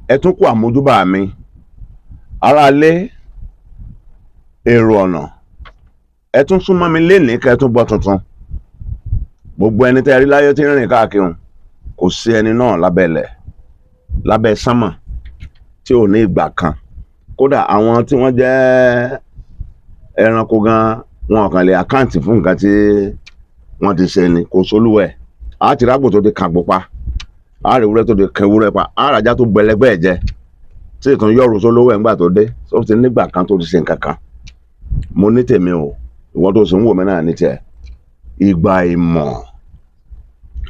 ẹ tún kú àmójúbà mi aráalé èrò ọ̀nà ẹ tún súnmọ́ mi lénìí kẹ́ ẹ tún gbọ́ tuntun gbogbo ẹni tẹ́ ẹ rí láyé tí ń rìn káàkiri kò sí ẹni náà lábẹ́ sánmọ̀ tí ò ní ìgbà kan kódà àwọn tí wọ́n jẹ́ ẹranko gan wọn kàn lè àkáǹtì fún nǹkan tí wọ́n ti ṣe ni kò sólúwẹ̀ á ti rágbò tó ti kàgbó pa á rí ewúrẹ́ tó ti kan ewúrẹ́ pa á ràjá tó gbẹlẹgbẹ́ ẹ̀ jẹ tí ìtàn yọrù sólówó ẹ̀ ńgbà tó dé tó ti nígbà kan tó ti ṣe nǹkan kan mo ní tèmi o ìwọ tó sì ń wò mí náà ní tiẹ̀ ìgbà ìmọ̀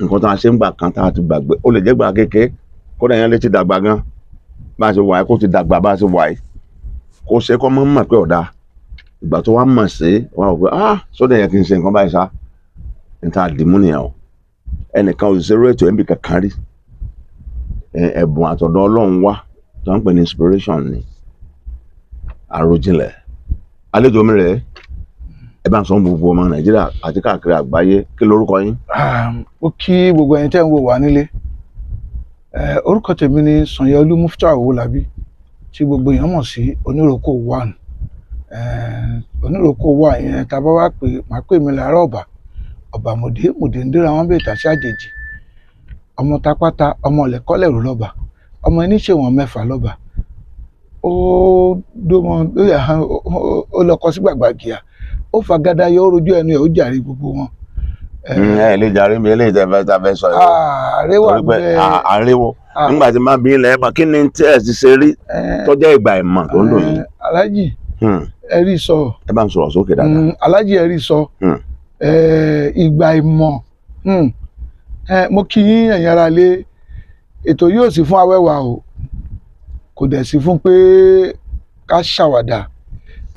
nǹkan tá a ṣe ń gbà kan tá a ti gbàgbé ó lè jẹ́ gbà kékeré kódà yẹn lè ti dàgbà gan bá a ṣe wà yìí kó ti dàgbà bá a ṣe wà yìí kó ṣe kọ́ mọ́ mọ̀ pé ọ̀dà ìgbà tó wá mọ̀ sí wọn ò pé sódà yẹn kì í ṣe nǹkan báyìí sá níta dìmú nìyẹn o ẹnìkan òṣìṣẹ́ rétò ẹ̀mí kankan rí ẹ̀bùn àtọ̀dọ̀ Ọlọ́run wá tó ń pè ní inspiration ni àròjinlẹ̀ àlejò mi rẹ̀ ẹ bá ń sọ gbogbo ọmọ Nàìjíríà àti káàkiri àgbáyé kí lórúkọ yín. ó kí gbogbo ẹ̀yin tẹ́ ń wò wá nílé orúkọ tèmi ni Sanyaolu Muftau Owólabí tí gbogbo èèyàn mọ̀ sí Oníròkò one Oníròkò one yẹn tá a bá wá pè máa pè mí láàárọ̀ ọba mòdè ń dúró àwọn bẹ́ẹ̀ tàṣí àjèjì ọmọ tapáta ọmọ ọ̀lẹ́kọ́lẹ̀rú lọ́ba ọmọ oníṣèwọ̀n mẹ́fà lọ́ba ó lọkọ sí gbàgbà gíà ó fagada yọ ó rojú ẹnu ẹ̀ ó jàre gbogbo wọn. ẹ lè jàre mi eléyìí tẹ́ fẹ́ sọ yìí àríwá bẹ́ẹ̀ àríwó nígbà tí máa bí ilẹ̀ ẹ̀ bá kí ni tí ẹ̀ ti ṣe rí tó jẹ́ ìgbà ìmọ̀ tó ń lò yìí. alájì ẹ rí sọ ẹ bá ń sọ̀rọ̀ sókè dáadáa. alájì ẹ rí sọ ìgbà ìmọ̀ mo kí yín ẹ̀yin ará lé ètò yóò sì fún awẹ́wà o kò dẹ̀ sí fún pé ká ṣàwàdà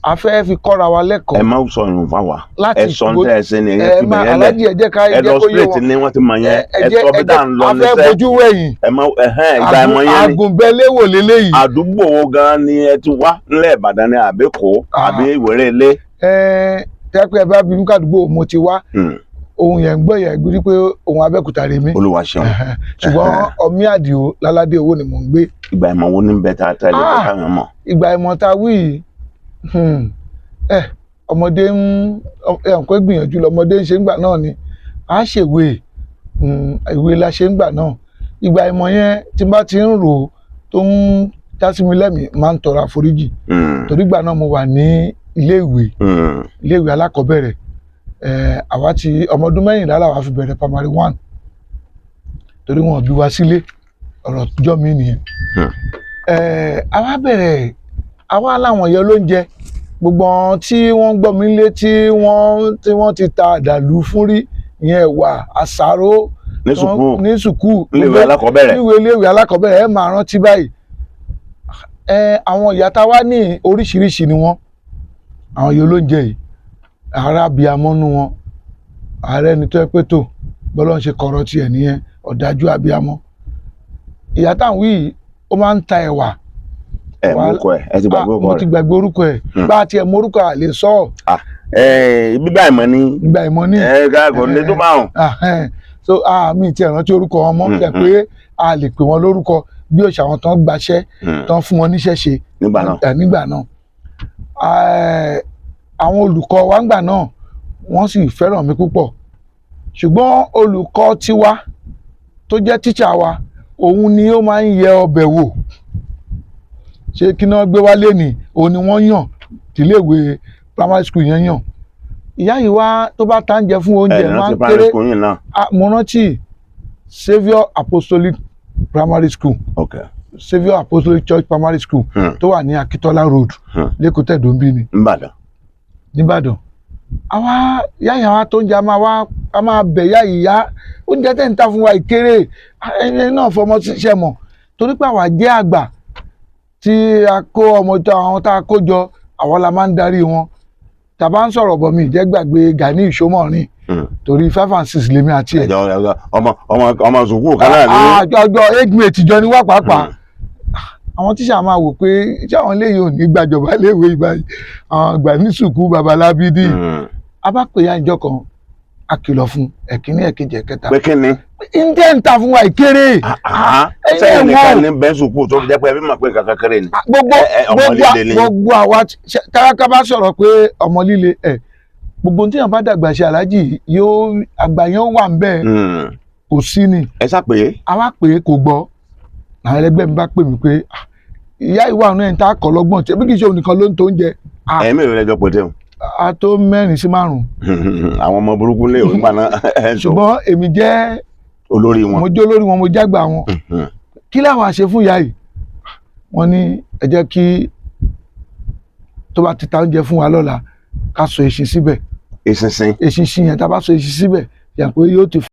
a fẹ́ fi kọ́ra wa lẹ́kọ̀ọ́. ẹ má sọ ìrùn fáwa ẹ sọ ní tẹ́ ẹ ṣe ni ẹ fi bẹ̀yẹn lẹ̀ alájì ẹ jẹ́ ká ẹ lọ straight ni wọ́n ti mọ̀ yẹn ẹ sọ bí dáa ń lọ ní sẹ́ a fẹ́ bojú wẹ̀yìn ẹ má ìgbà ìmọ̀ yẹn ni àgùnbẹ́lẹ́wò lélẹ́yìí. àdúgbò wo gan ni ẹ ti wá nílẹ̀ Ìbàdàn ni àbẹ́kọ́ àbí Ìwéré Ilé. tẹ́pẹ́ ẹ bá bí mi kàdúgbò mo ti wá ohun yẹn ń gbọ́ yẹn gbé pé ohun Abẹ́òkúta rè mí. Olúwa ṣeun. ṣùgbọ́n ọmí àdìo láládé owó ni mò ń gbé. ìgbà ìmọ̀ wo ní bẹ́ẹ̀ tá a tẹ́lẹ̀ bẹ́ẹ̀ káwọn mọ̀. ìgbà ìmọ̀ ta wí ọmọdé ẹ̀ǹkọ́ gbìyànjú lọmọdé ń ṣe ń gbà náà ni a ṣèwé ìwé la ṣe ń gbà náà ìgbà ìmọ̀ yẹn tí bá ti ń rò tó ń jásí mi lẹ́mìí máa ń tọrọ àforíjì torí ìgbà náà mo wà ní iléèwé alákọ̀ọ́bẹ̀rẹ̀ àwa ti ọmọ ọdún mẹ́rìnlá làwa fi bẹ̀rẹ̀ primary one torí wọn bí wa sílé ọ̀rọ̀ jọ́ mi nìyẹn àwa bẹ̀rẹ̀ àwa láwọn yẹn ló ń jẹ gbogbo tí wọ́n gbọ́ mi lé tí wọ́n ti ta àdàlú fún rí ìyẹn wà àṣàrò ní sùkúù iléèwé alákọ̀ọ́bẹ̀rẹ̀ ẹ máa rántí báyìí àwọn ìyá tá wá ní oríṣiríṣi ni wọ́n àwọn yẹn ló ń jẹ yìí ara abiyamọ nú wọn ààrẹ ni tó ẹ pé tó bọ́lá ń ṣe kọ̀rọ̀ tiẹ̀ nìyẹn ọ̀dájú abiyamọ ìyá táwọn yìí ó máa ń ta ẹ̀wà. ẹ ti gbàgbé orúkọ rẹ̀. mo ti gbàgbé orúkọ ẹ̀ bá a tiẹ̀ mọ orúkọ àlè sọ. gbígbà ìmọ̀ ni. gbígbà ìmọ̀ ni. kò ní tó máa hàn. so mi ti rántí orúkọ wọn mọ́ fẹ́ pé a lè pè wọ́n lórúkọ bí òṣà wọn tán gbaṣẹ́ tán fún wọn níṣẹ́ ṣe nígbà náà. Àwọn olùkọ́ wa ńgbà náà wọ́n sì fẹ́ràn mi púpọ̀ ṣùgbọ́n olùkọ́ tiwa tó jẹ́ tíṣà wa òun ni ó máa ń yẹ ọbẹ̀ wò ṣé kí náà gbé wá lé ní òun ni wọ́n yàn tìléèwé primary school yẹn yàn ìyá yìí wá tó bá tá ń jẹ fún oúnjẹ máa ń kéré mo rántí Saviour Apostolic Primary School Saviour Apostolic Church Primary School tó wà ní Akitola Road lẹ́kọ̀ọ́ tẹ̀dọ̀nbí ni nìbàdàn àwa yáyà wa tó ń jẹ a máa bẹ̀ yá ìyá oúnjẹ tẹ̀ ń ta fún wa ìkéré ẹni náà fọmọ ṣiṣẹ́ mọ̀ torí pé àwa jẹ́ àgbà tí a kó ọmọ tó àwọn tá a kó jọ àwọn la máa ń darí wọn tàbá ń sọ̀rọ̀ bọ̀ mí ìjẹ́ gbàgbé Gani Ìṣómọ̀rin torí 5 and 6 lèmi àti ẹ̀. ọmọ sùkúù kan náà ní. àjọ age mate jọ ni wá pàápàá àwọn tíṣà máa wò pé iṣẹ́ àwọn eléyìí ò ní gbàjọba léèwé ìbáyìí àwọn àgbà ní sùkú babalábídì a bá pè ya ìjọ kan a kìlọ̀ fún ẹ̀kíní ẹ̀kejì ẹ̀kẹta pé kí ni. ǹjẹ́ ń ta fún wa ìkéré sẹ́yìn nìkan ní bẹ́ẹ̀ sùkúù tó fi jẹ́ pé ẹbí mọ̀ pé kankan kéré ni. ọmọ líle ni. gbogbo àwa káraká bá sọ̀rọ̀ pé ọmọ líle gbogbo tí yàn bá dàgbà ṣe aláàjì yóò àgbà yẹn wà ń bẹ́ẹ̀ kò sí ni. ẹ sá pé. àwa pé kò gbọ́ àwọn ẹlẹgbẹ́ mi bá pè mí pé ìyá ìwà àánú ẹ̀ ń ta kọ́ lọ́gbọ̀n tí ẹbí kì í ṣe òun nìkan ló ń tó oúnjẹ. ẹ̀mí ìrẹ̀lẹ̀ jọ pọ̀ tẹ́wọ̀n. a tó 4 sí 5. àwọn ọmọ burúkú lé òun gbà náà. ṣùgbọ́n èmi jẹ́ olórí wọn. mo jẹ́ olórí wọn mo jágbà wọn. kí làwọn àṣẹ fún ìyá yìí wọ́n ní ẹ jẹ́ kí tó bá ti ta oúnjẹ fún wa lọ́la ká sọ eṣin síbẹ̀. eṣinṣin. eṣinṣin yẹn tá a bá sọ eṣin síbẹ̀ yàn pé yóò ti